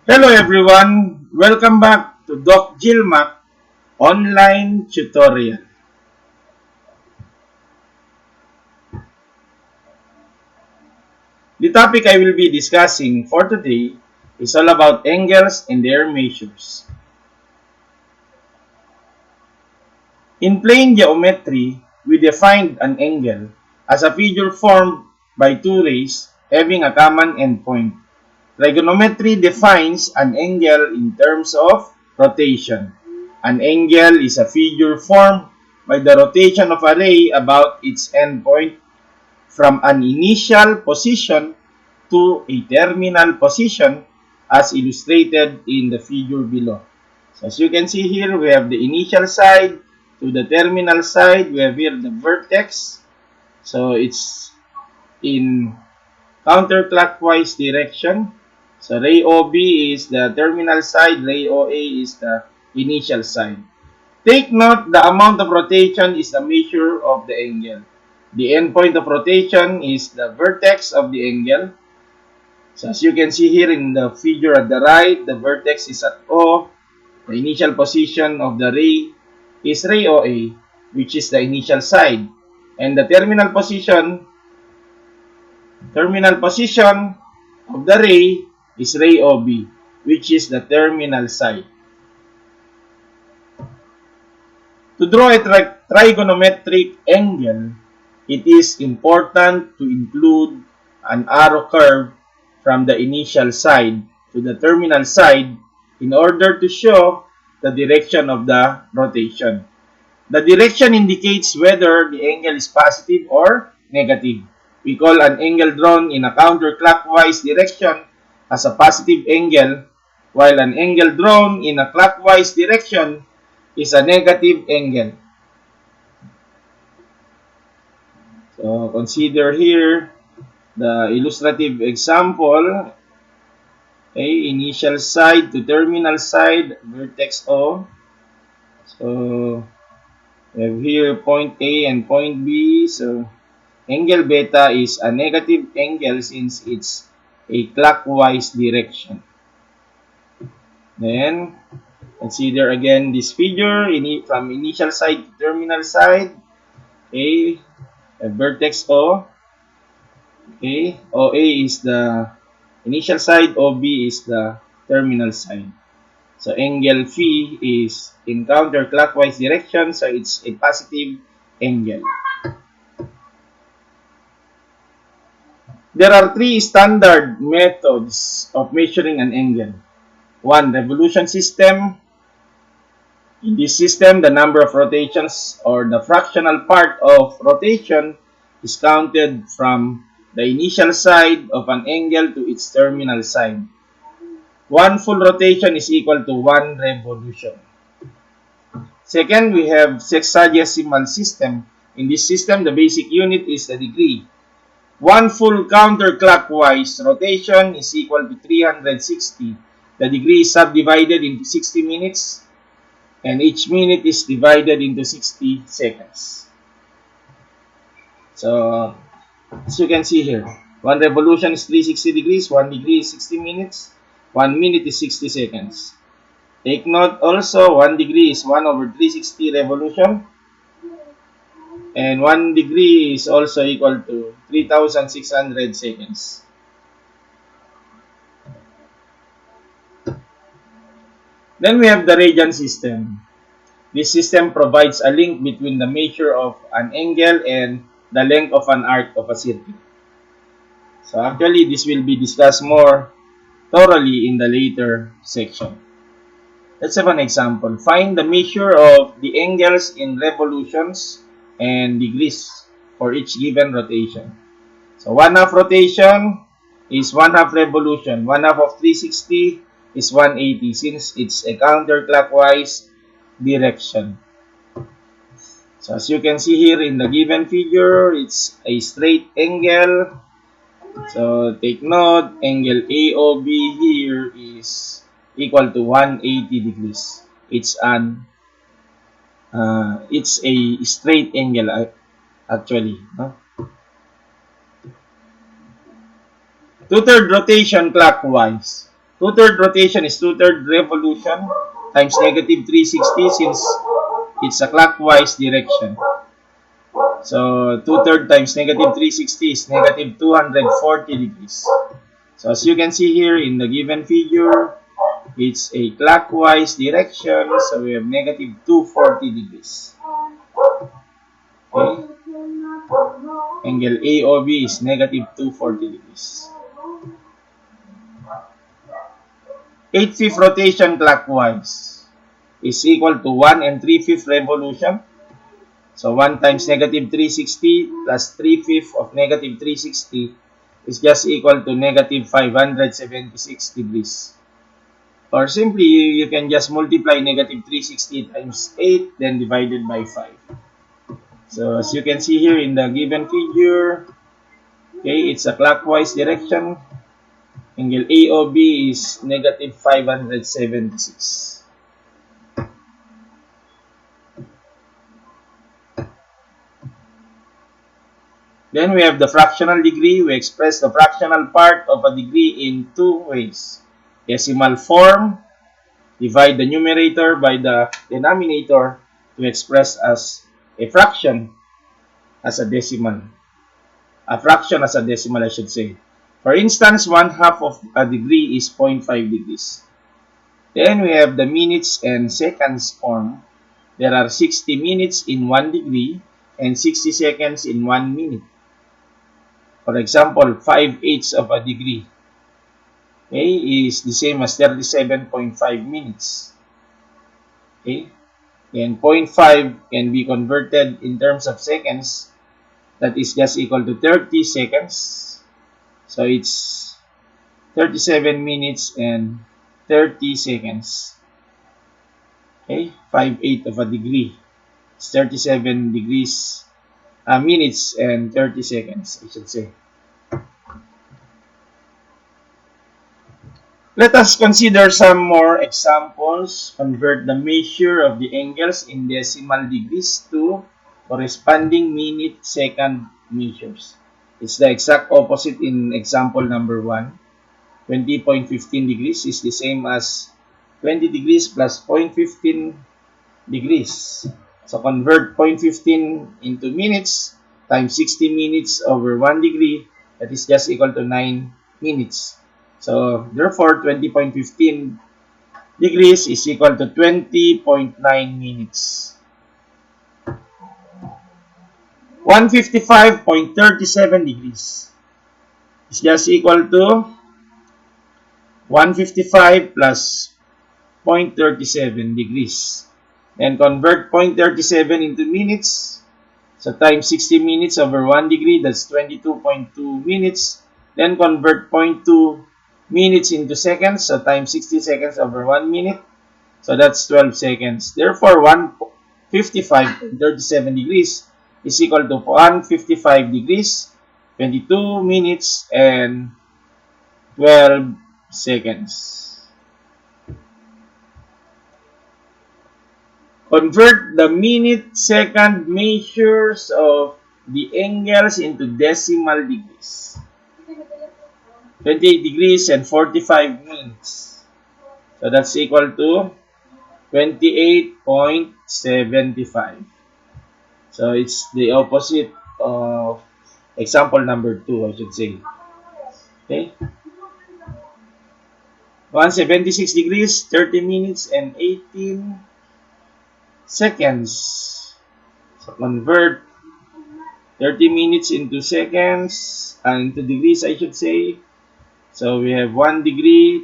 Hello everyone, welcome back to Doc GILMAC online tutorial. The topic I will be discussing for today is all about angles and their measures. In plane geometry, we defined an angle as a figure formed by two rays having a common endpoint. Trigonometry defines an angle in terms of rotation. An angle is a figure formed by the rotation of a ray about its endpoint from an initial position to a terminal position as illustrated in the figure below. So as you can see here, we have the initial side to the terminal side. We have here the vertex. So it's in counterclockwise direction. So ray OB is the terminal side, ray OA is the initial side. Take note, the amount of rotation is the measure of the angle. The endpoint of rotation is the vertex of the angle. So as you can see here in the figure at the right, the vertex is at O. The initial position of the ray is ray OA, which is the initial side. And the terminal position of the ray is ray OB, which is the terminal side. To draw a trigonometric angle, it is important to include an arrow curve from the initial side to the terminal side in order to show the direction of the rotation. The direction indicates whether the angle is positive or negative. We call an angle drawn in a counterclockwise direction as a positive angle, while an angle drawn in a clockwise direction is a negative angle. So consider here the illustrative example. Okay, initial side to terminal side, vertex O. So we have here point A and point B. So angle beta is a negative angle since it's a clockwise direction. Then consider again this figure from initial side to terminal side. Okay, a vertex O. Okay, OA is the initial side, OB is the terminal side. So angle phi is in counterclockwise direction, so it's a positive angle. There are three standard methods of measuring an angle. One, revolution system. In this system, the number of rotations or the fractional part of rotation is counted from the initial side of an angle to its terminal side. One full rotation is equal to one revolution. Second, we have sexagesimal system. In this system, the basic unit is the degree. One full counterclockwise rotation is equal to 360. The degree is subdivided into 60 minutes, and each minute is divided into 60 seconds. So, as you can see here, one revolution is 360 degrees, 1 degree is 60 minutes, 1 minute is 60 seconds. Take note also, 1 degree is 1 over 360 revolution, and 1 degree is also equal to 3,600 seconds. Then we have the radian system. This system provides a link between the measure of an angle and the length of an arc of a circle. So actually, this will be discussed more thoroughly in the later section. Let's have an example. Find the measure of the angles in revolutions and degrees for each given rotation. So 1/2 rotation is 1/2 revolution. 1/2 of 360 is 180 since it's a counterclockwise direction. So as you can see here in the given figure, it's a straight angle. So take note, angle AOB here is equal to 180 degrees. It's a straight angle actually. No? Two-third rotation clockwise. Two-third rotation is two-third revolution times negative 360 since it's a clockwise direction. So, two-third times negative 360 is negative 240 degrees. So, as you can see here in the given figure, it's a clockwise direction. So, we have negative 240 degrees. Okay. Angle AOB is negative 240 degrees. 8/5 rotation clockwise is equal to 1 and 3/5 revolution. So 1 times negative 360 plus 3/5 of negative 360 is just equal to negative 576 degrees. Or simply, you can just multiply negative 360 times 8, then divided by 5. So as you can see here in the given figure, okay, it's a clockwise direction. Angle AOB is negative 576. Then we have the fractional degree. We express the fractional part of a degree in two ways. Decimal form, divide the numerator by the denominator to express as a fraction as a decimal. A fraction as a decimal, I should say. For instance, 1/2 of a degree is 0.5 degrees. Then we have the minutes and seconds form. There are 60 minutes in 1 degree and 60 seconds in 1 minute. For example, 5/8 of a degree, okay, is the same as 37.5 minutes. Okay? And 0.5 can be converted in terms of seconds. That is just equal to 30 seconds. So it's 37 minutes and 30 seconds. Okay? 5/8 of a degree. It's 37 degrees, minutes and 30 seconds, I should say. Let us consider some more examples. Convert the measure of the angles in decimal degrees to corresponding minute-second measures. It's the exact opposite in example number 1. 20.15 degrees is the same as 20 degrees plus 0.15 degrees. So convert 0.15 into minutes times 60 minutes over 1 degree. That is just equal to 9 minutes. So, therefore, 20.15 degrees is equal to 20.9 minutes. 155.37 degrees is just equal to 155 plus 0.37 degrees. Then convert 0.37 into minutes. So, times 60 minutes over 1 degree, that's 22.2 minutes. Then convert 0.2 minutes into seconds, so times 60 seconds over 1 minute, so that's 12 seconds. Therefore, 155.37 degrees is equal to 155 degrees, 22 minutes, and 12 seconds. Convert the minute-second measures of the angles into decimal degrees. 28 degrees and 45 minutes. So that's equal to 28.75. So it's the opposite of example number 2, I should say. Okay. 176 degrees, 30 minutes, and 18 seconds. So convert 30 minutes into seconds, into degrees, I should say. So we have 1 degree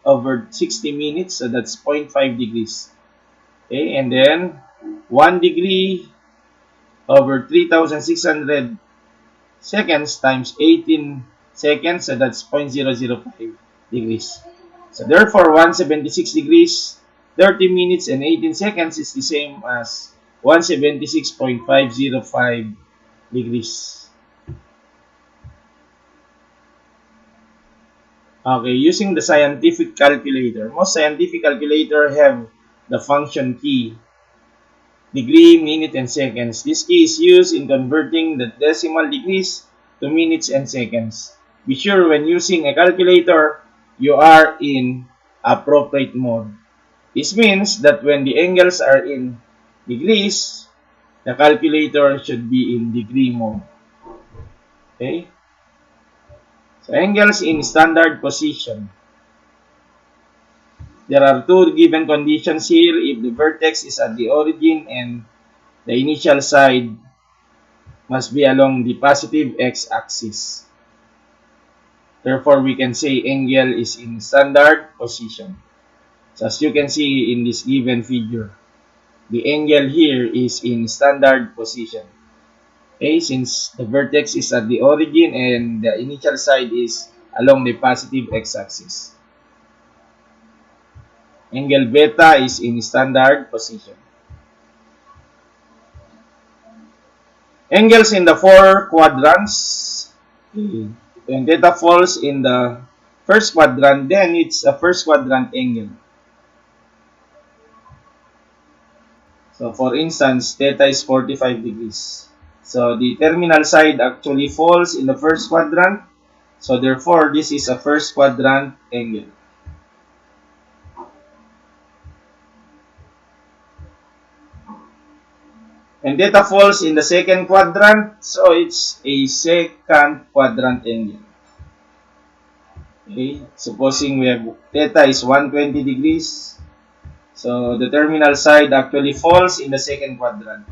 over 60 minutes, so that's 0.5 degrees. Okay, and then 1 degree over 3,600 seconds times 18 seconds, so that's 0.005 degrees. So therefore, 176 degrees, 30 minutes, and 18 seconds is the same as 176.505 degrees. Okay, using the scientific calculator. Most scientific calculator have the function key, degree, minute, and seconds. This key is used in converting the decimal degrees to minutes and seconds. Be sure when using a calculator you are in appropriate mode. This means that when the angles are in degrees, the calculator should be in degree mode. Okay? So angles in standard position. There are two given conditions here. If the vertex is at the origin and the initial side must be along the positive x-axis. Therefore, we can say angle is in standard position. So as you can see in this given figure, the angle here is in standard position. Okay, since the vertex is at the origin and the initial side is along the positive x-axis. Angle beta is in standard position. Angles in the four quadrants. When theta falls in the first quadrant, then it's a first quadrant angle. So for instance, theta is 45 degrees. So the terminal side actually falls in the first quadrant. So therefore, this is a first quadrant angle. And theta falls in the second quadrant, so it's a second quadrant angle. Okay, supposing we have theta is 120 degrees. So the terminal side actually falls in the second quadrant.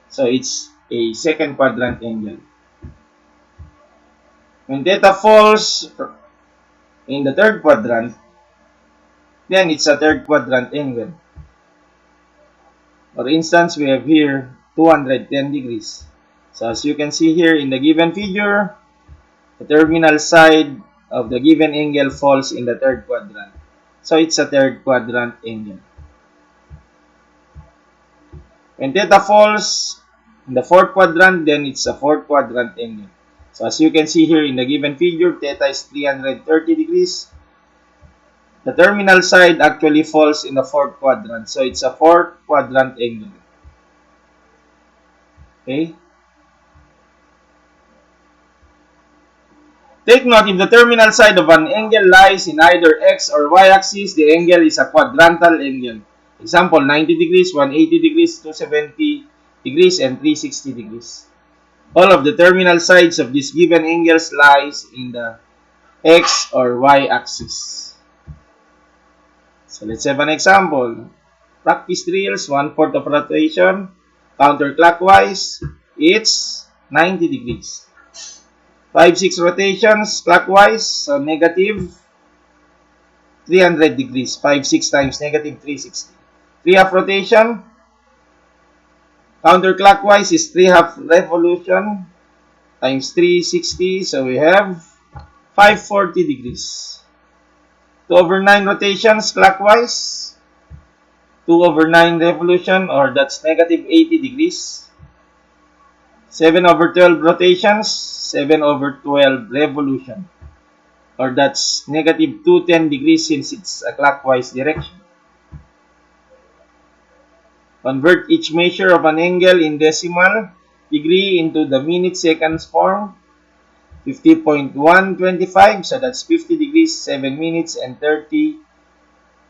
So it's a second quadrant angle. When theta falls in the third quadrant, then it's a third quadrant angle. For instance, we have here 210 degrees. So as you can see here in the given figure, the terminal side of the given angle falls in the third quadrant. So it's a third quadrant angle. When theta falls in the fourth quadrant, then it's a fourth quadrant angle. So as you can see here in the given figure, theta is 330 degrees. The terminal side actually falls in the fourth quadrant. So it's a fourth quadrant angle. Okay? Take note, if the terminal side of an angle lies in either x or y axis, the angle is a quadrantal angle. Example, 90 degrees, 180 degrees, 270 degrees, and 360 degrees. All of the terminal sides of these given angles lies in the x or y axis. So let's have an example. Practice drills, 1/4 of rotation, counterclockwise, it's 90 degrees. 5-6 rotations clockwise, so negative 300 degrees. 5-6 times negative 360. 3-half rotation, counterclockwise is 3-half revolution times 360, so we have 540 degrees. 2/9 rotations clockwise, 2/9 revolution, or that's negative 80 degrees. 7/12 rotations, 7/12 revolution, or that's negative 210 degrees since it's a clockwise direction. Convert each measure of an angle in decimal degree into the minute seconds form. 50.125, so that's 50 degrees, 7 minutes, and 30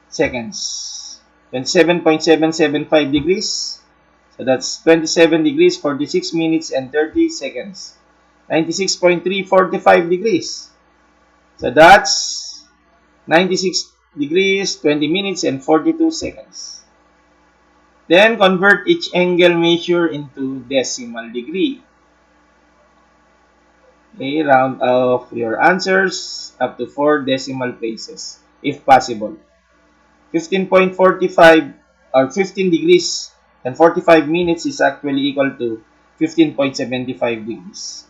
seconds. 27.775 degrees, so that's 27 degrees, 46 minutes, and 30 seconds. 96.345 degrees, so that's 96 degrees, 20 minutes, and 42 seconds. Then convert each angle measure into decimal degree. Okay, round off your answers up to 4 decimal places, if possible. 15.45 or 15 degrees and 45 minutes is actually equal to 15.75 degrees.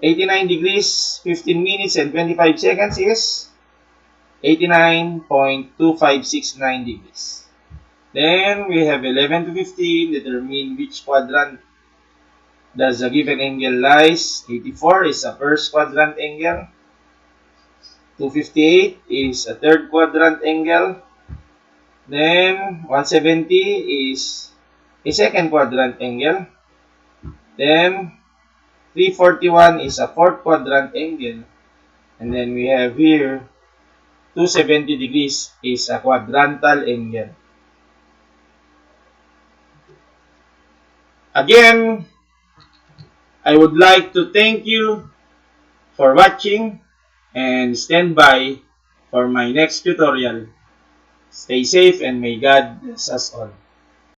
89 degrees, 15 minutes, and 25 seconds is 89.2569 degrees. Then we have 11 to 15. Determine which quadrant does a given angle lies. 84 is a first quadrant angle. 258 is a third quadrant angle. Then 170 is a second quadrant angle. Then 341 is a fourth quadrant angle. And then we have here 270 degrees is a quadrantal angle. Again, I would like to thank you for watching and stand by for my next tutorial. Stay safe and may God bless us all.